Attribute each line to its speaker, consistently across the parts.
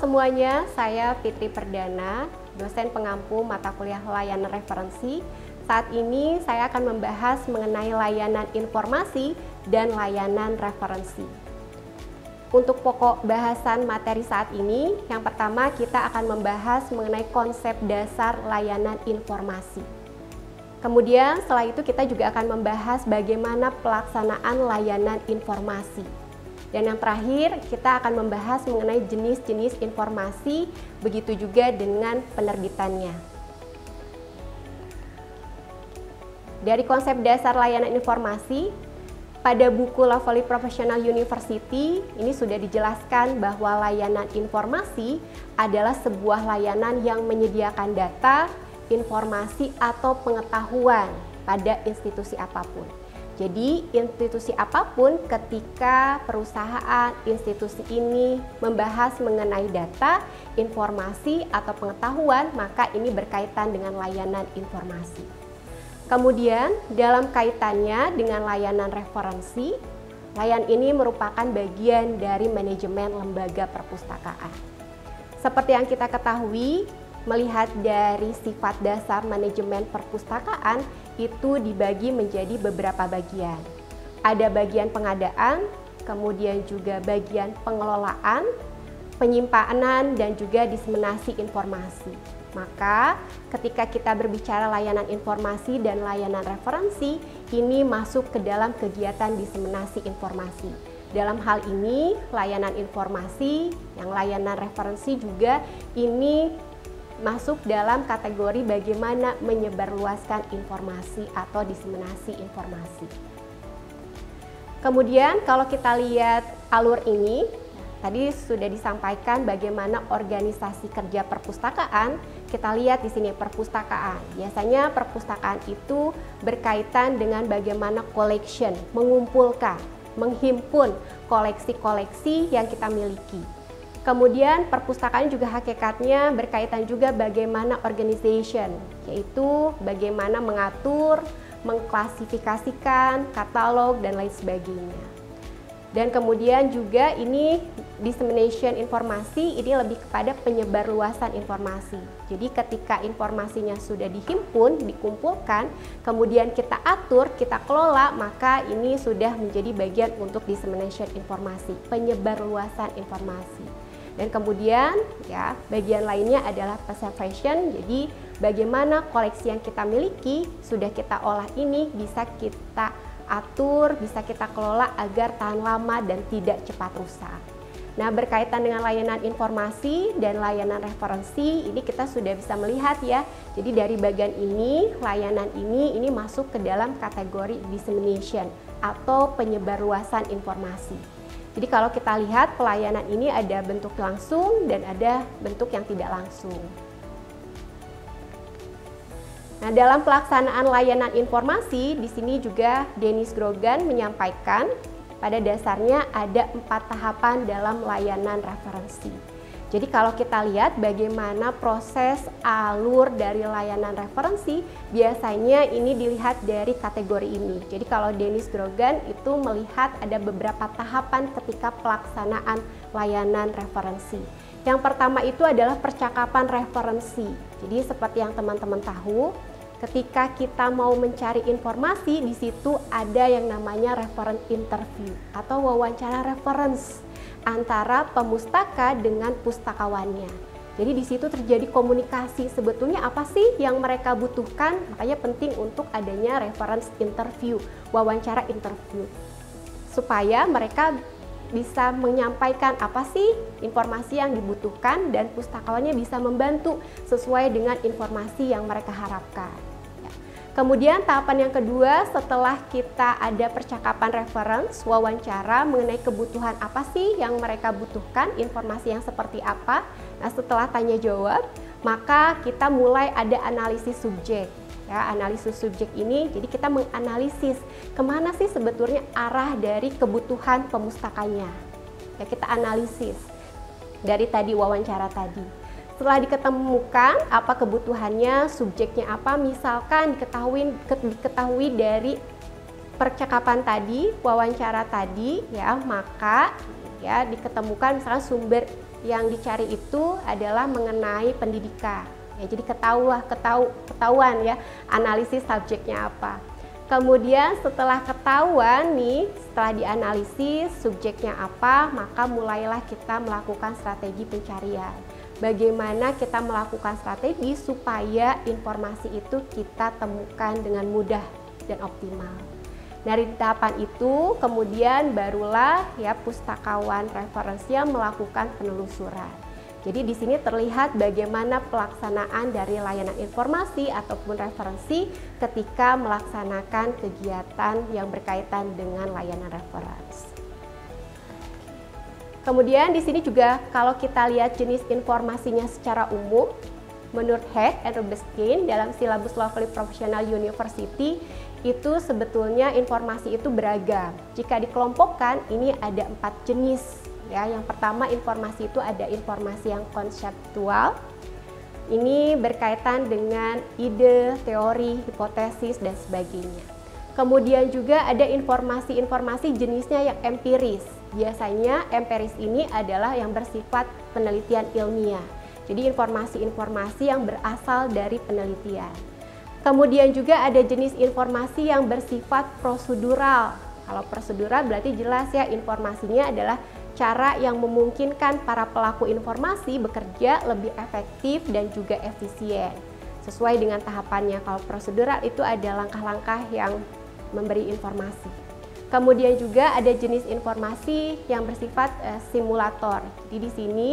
Speaker 1: semuanya, saya Fitri Perdana, dosen pengampu mata kuliah layanan referensi. Saat ini saya akan membahas mengenai layanan informasi dan layanan referensi. Untuk pokok bahasan materi saat ini, yang pertama kita akan membahas mengenai konsep dasar layanan informasi. Kemudian setelah itu kita juga akan membahas bagaimana pelaksanaan layanan informasi. Dan yang terakhir, kita akan membahas mengenai jenis-jenis informasi, begitu juga dengan penerbitannya. Dari konsep dasar layanan informasi, pada buku Lovely Professional University, ini sudah dijelaskan bahwa layanan informasi adalah sebuah layanan yang menyediakan data, informasi, atau pengetahuan pada institusi apapun. Jadi, institusi apapun ketika perusahaan institusi ini membahas mengenai data, informasi, atau pengetahuan, maka ini berkaitan dengan layanan informasi. Kemudian, dalam kaitannya dengan layanan referensi, layanan ini merupakan bagian dari manajemen lembaga perpustakaan. Seperti yang kita ketahui, melihat dari sifat dasar manajemen perpustakaan itu dibagi menjadi beberapa bagian. Ada bagian pengadaan, kemudian juga bagian pengelolaan, penyimpanan, dan juga diseminasi informasi. Maka ketika kita berbicara layanan informasi dan layanan referensi, ini masuk ke dalam kegiatan diseminasi informasi. Dalam hal ini, layanan informasi, yang layanan referensi juga ini masuk dalam kategori bagaimana menyebarluaskan informasi atau diseminasi informasi. Kemudian kalau kita lihat alur ini, tadi sudah disampaikan bagaimana organisasi kerja perpustakaan. Kita lihat di sini perpustakaan. Biasanya perpustakaan itu berkaitan dengan bagaimana collection, mengumpulkan, menghimpun koleksi-koleksi yang kita miliki. Kemudian perpustakaan juga hakikatnya berkaitan juga bagaimana organization, yaitu bagaimana mengatur, mengklasifikasikan, katalog, dan lain sebagainya. Dan kemudian juga ini dissemination informasi, ini lebih kepada penyebarluasan informasi. Jadi ketika informasinya sudah dihimpun, dikumpulkan, kemudian kita atur, kita kelola, maka ini sudah menjadi bagian untuk dissemination informasi, penyebarluasan informasi. Dan kemudian ya bagian lainnya adalah preservation, jadi bagaimana koleksi yang kita miliki sudah kita olah ini bisa kita atur, bisa kita kelola agar tahan lama dan tidak cepat rusak. Nah, berkaitan dengan layanan informasi dan layanan referensi, ini kita sudah bisa melihat ya. Jadi dari bagian ini, layanan ini masuk ke dalam kategori dissemination atau penyebarluasan informasi. Jadi kalau kita lihat pelayanan ini ada bentuk langsung dan ada bentuk yang tidak langsung. Nah, dalam pelaksanaan layanan informasi, di sini juga Dennis Grogan menyampaikan pada dasarnya ada 4 tahapan dalam layanan referensi. Jadi kalau kita lihat bagaimana proses alur dari layanan referensi, biasanya ini dilihat dari kategori ini. Jadi kalau Dennis Grogan itu melihat ada beberapa tahapan ketika pelaksanaan layanan referensi. Yang pertama itu adalah percakapan referensi. Jadi seperti yang teman-teman tahu, ketika kita mau mencari informasi, di situ ada yang namanya reference interview atau wawancara reference antara pemustaka dengan pustakawannya. Jadi di situ terjadi komunikasi, sebetulnya apa sih yang mereka butuhkan, makanya penting untuk adanya reference interview, wawancara interview. Supaya mereka bisa menyampaikan apa sih informasi yang dibutuhkan dan pustakawannya bisa membantu sesuai dengan informasi yang mereka harapkan. Kemudian tahapan yang kedua, setelah kita ada percakapan reference, wawancara mengenai kebutuhan apa sih yang mereka butuhkan, informasi yang seperti apa. Nah, setelah tanya jawab, maka kita mulai ada analisis subjek. Ya, analisis subjek ini, jadi kita menganalisis kemana sih sebetulnya arah dari kebutuhan pemustakanya. Ya, kita analisis dari tadi wawancara tadi. Setelah diketemukan apa kebutuhannya, subjeknya apa, misalkan diketahui dari percakapan tadi, wawancara tadi, ya, maka ya diketemukan misalnya sumber yang dicari itu adalah mengenai pendidikan. Ya, jadi ketahuan ya analisis subjeknya apa. Kemudian setelah ketahuan nih, setelah dianalisis subjeknya apa, maka mulailah kita melakukan strategi pencarian. Bagaimana kita melakukan strategi supaya informasi itu kita temukan dengan mudah dan optimal. Dari tahapan itu kemudian barulah ya pustakawan referensinya melakukan penelusuran. Jadi di sini terlihat bagaimana pelaksanaan dari layanan informasi ataupun referensi ketika melaksanakan kegiatan yang berkaitan dengan layanan referensi. Kemudian di sini juga kalau kita lihat jenis informasinya secara umum, menurut Head and Rubinstein dalam silabus Lovely Professional University itu sebetulnya informasi itu beragam. Jika dikelompokkan ini ada 4 jenis. Ya, yang pertama informasi itu ada informasi yang konseptual. Ini berkaitan dengan ide, teori, hipotesis dan sebagainya. Kemudian juga ada informasi-informasi jenisnya yang empiris. Biasanya empiris ini adalah yang bersifat penelitian ilmiah. Jadi informasi-informasi yang berasal dari penelitian. Kemudian juga ada jenis informasi yang bersifat prosedural. Kalau prosedural berarti jelas ya informasinya adalah cara yang memungkinkan para pelaku informasi bekerja lebih efektif dan juga efisien sesuai dengan tahapannya. Kalau prosedural itu ada langkah-langkah yang memberi informasi. Kemudian juga ada jenis informasi yang bersifat simulator. Jadi di sini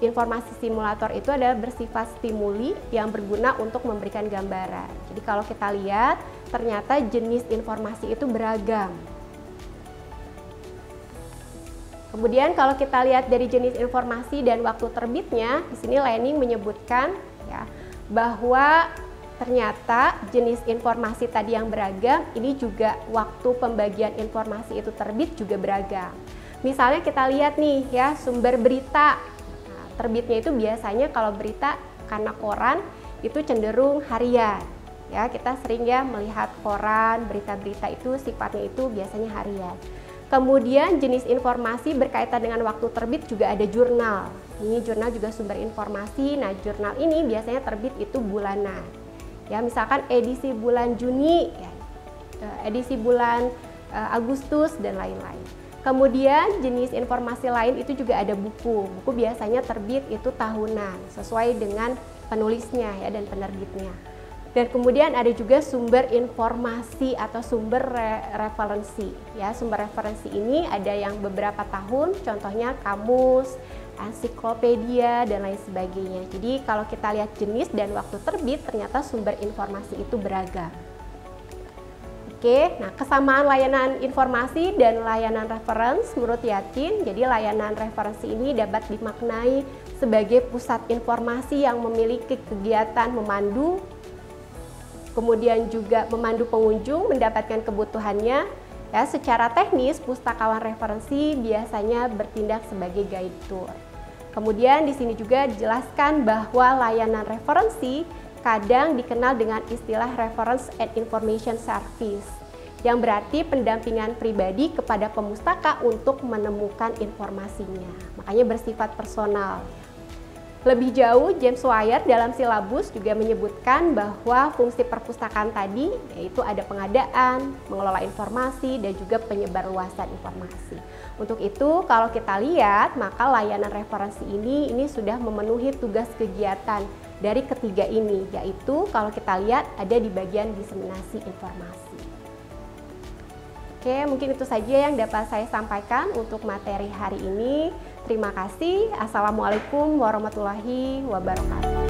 Speaker 1: informasi simulator itu adalah bersifat stimuli yang berguna untuk memberikan gambaran. Jadi kalau kita lihat ternyata jenis informasi itu beragam. Kemudian kalau kita lihat dari jenis informasi dan waktu terbitnya, di sini Lening menyebutkan ya bahwa ternyata jenis informasi tadi yang beragam, ini juga waktu pembagian informasi itu terbit juga beragam. Misalnya kita lihat nih ya sumber berita. Nah, terbitnya itu biasanya kalau berita karena koran itu cenderung harian. Ya, kita sering ya melihat koran, berita-berita itu sifatnya itu biasanya harian. Kemudian jenis informasi berkaitan dengan waktu terbit juga ada jurnal. Ini jurnal juga sumber informasi. Nah, jurnal ini biasanya terbit itu bulanan. Ya, misalkan edisi bulan Juni, ya, edisi bulan Agustus dan lain-lain. Kemudian jenis informasi lain itu juga ada buku. Buku biasanya terbit itu tahunan sesuai dengan penulisnya ya dan penerbitnya. Dan kemudian ada juga sumber informasi atau sumber referensi. Ya, sumber referensi ini ada yang beberapa tahun, contohnya kamus, ensiklopedia, dan lain sebagainya. Jadi kalau kita lihat jenis dan waktu terbit, ternyata sumber informasi itu beragam. Oke, nah kesamaan layanan informasi dan layanan referensi menurut Yatin, jadi layanan referensi ini dapat dimaknai sebagai pusat informasi yang memiliki kegiatan memandu, kemudian juga memandu pengunjung mendapatkan kebutuhannya. Ya, secara teknis pustakawan referensi biasanya bertindak sebagai guide tour. Kemudian di sini juga dijelaskan bahwa layanan referensi kadang dikenal dengan istilah Reference and Information Service, yang berarti pendampingan pribadi kepada pemustaka untuk menemukan informasinya. Makanya bersifat personal. Lebih jauh, James Wire dalam silabus juga menyebutkan bahwa fungsi perpustakaan tadi yaitu ada pengadaan, mengelola informasi, dan juga penyebarluasan informasi. Untuk itu, kalau kita lihat, maka layanan referensi ini sudah memenuhi tugas kegiatan dari ketiga ini, yaitu kalau kita lihat ada di bagian diseminasi informasi. Oke, mungkin itu saja yang dapat saya sampaikan untuk materi hari ini. Terima kasih. Assalamualaikum warahmatullahi wabarakatuh.